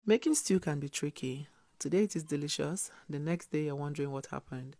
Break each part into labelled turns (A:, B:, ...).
A: Making stew can be tricky. Today it is delicious, the next day you're wondering what happened.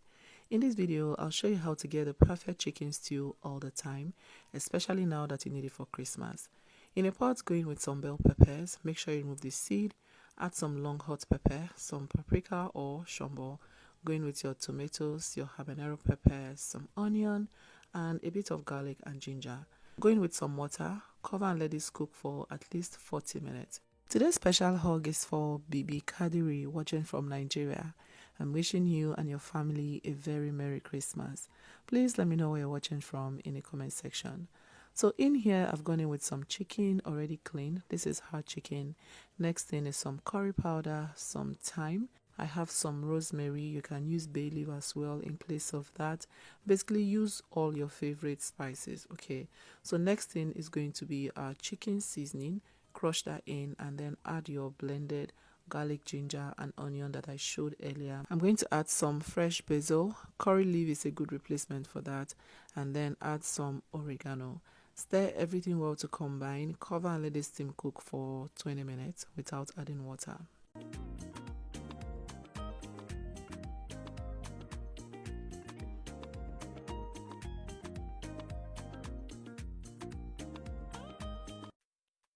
A: In this video, I'll show you how to get the perfect chicken stew all the time, especially now that you need it for Christmas. In a pot, go in with some bell peppers, make sure you remove the seed, add some long hot pepper, some paprika or shombo, go in with your tomatoes, your habanero peppers, some onion, and a bit of garlic and ginger. Go in with some water, cover and let this cook for at least 40 minutes. Today's special hug is for Bibi Kadiri watching from Nigeria. I'm wishing you and your family a very Merry Christmas. Please let me know where you're watching from in the comment section. So in here, I've gone in with some chicken already cleaned. This is hard chicken. Next thing is some curry powder, some thyme. I have some rosemary. You can use bay leaf as well in place of that. Basically, use all your favorite spices. Okay. So next thing is going to be our chicken seasoning. Crush that in and then add your blended garlic, ginger and onion that I showed earlier. I'm going to add some fresh basil. Curry leaf is a good replacement for that, and then add some oregano. Stir everything well to combine. Cover and let this steam cook for 20 minutes without adding water.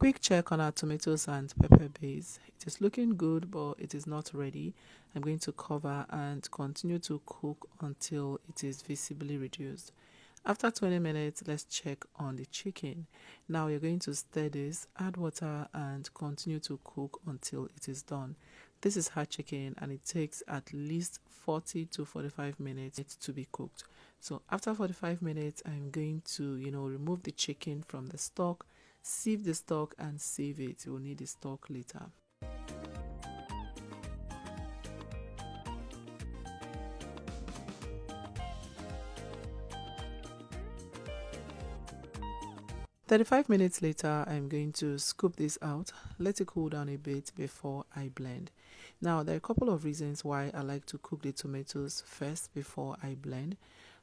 A: Quick check on our tomatoes and pepper base. It is looking good, but it is not ready. I'm going to cover and continue to cook until it is visibly reduced. After 20 minutes, let's check on the chicken. Now you're going to stir this, add water and continue to cook until it is done. This is hard chicken and it takes at least 40 to 45 minutes to be cooked. So after 45 minutes, I'm going to, remove the chicken from the stock, sieve the stock and save it. You will need the stock later. "35 minutes later, I'm going to scoop this out, let it cool down a bit before I blend. Now, there are a couple of reasons why I like to cook the tomatoes first before I blend.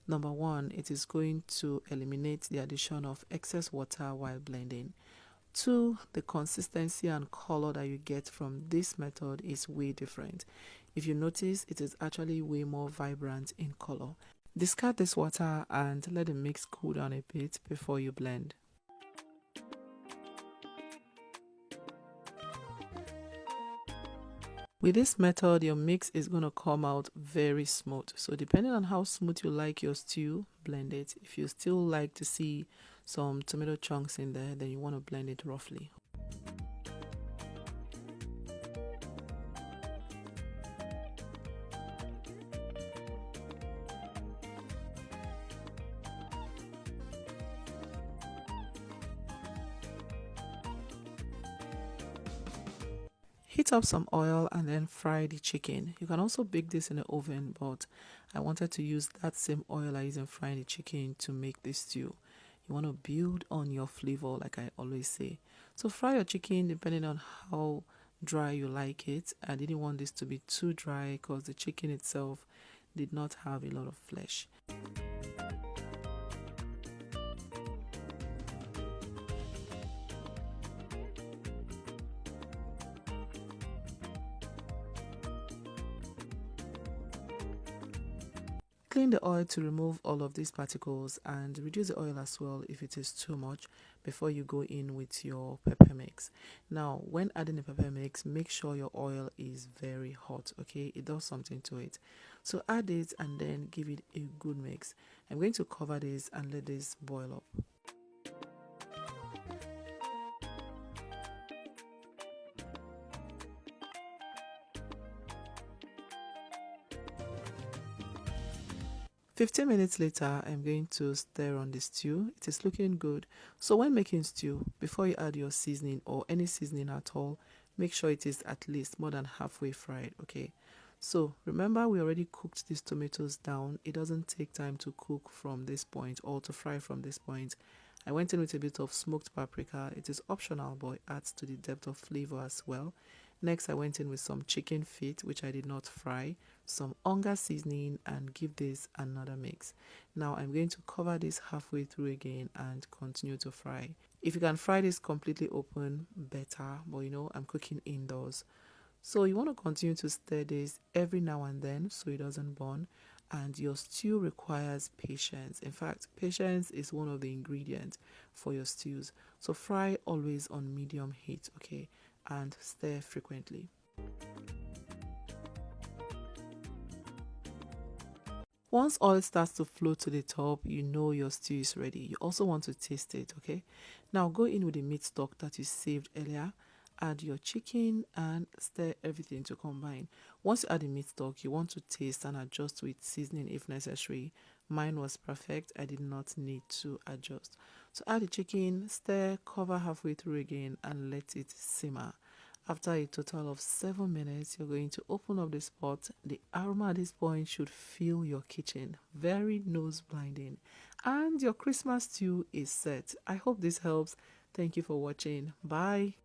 A: Number one, it is going to eliminate the addition of excess water while blending. Two, the consistency and color that you get from this method is way different. If you notice, it is actually way more vibrant in color. Discard this water and let the mix cool down a bit before you blend. With this method, your mix is going to come out very smooth. So depending on how smooth you like your stew, blend it. If you still like to see some tomato chunks in there, then you want to blend it roughly. Heat up some oil and then fry the chicken. You can also bake this in the oven, but I wanted to use that same oil I used in frying the chicken to make this stew. You want to build on your flavor, like I always say. So fry your chicken depending on how dry you like it. I didn't want this to be too dry because the chicken itself did not have a lot of flesh. Clean the oil to remove all of these particles and reduce the oil as well if it is too much before you go in with your pepper mix. Now, when adding the pepper mix, make sure your oil is very hot, okay? It does something to it. So add it and then give it a good mix. I'm going to cover this and let this boil up. 15 minutes later, I'm going to stir on the stew. It is looking good. So when making stew, before you add your seasoning or any seasoning at all, make sure it is at least more than halfway fried, okay? So remember, we already cooked these tomatoes down. It doesn't take time to cook from this point or to fry from this point. I went in with a bit of smoked paprika. It is optional, but it adds to the depth of flavor as well. Next, I went in with some chicken feet, which I did not fry, some onga seasoning, and give this another mix. Now I'm going to cover this halfway through again and continue to fry. If you can fry this completely open, better, but I'm cooking indoors. So you want to continue to stir this every now and then so it doesn't burn. And your stew requires patience. In fact, patience is one of the ingredients for your stews. So fry always on medium heat, okay, and stir frequently. Once oil starts to flow to the top, you know your stew is ready. You also want to taste it, okay? Now go in with the meat stock that you saved earlier. Add your chicken and stir everything to combine. Once you add the meat stock, you want to taste and adjust with seasoning if necessary. Mine was perfect. I did not need to adjust. So add the chicken, stir, cover halfway through again and let it simmer. After a total of 7 minutes, you're going to open up the pot. The aroma at this point should fill your kitchen. Very nose blinding. And your Christmas stew is set. I hope this helps. Thank you for watching. Bye.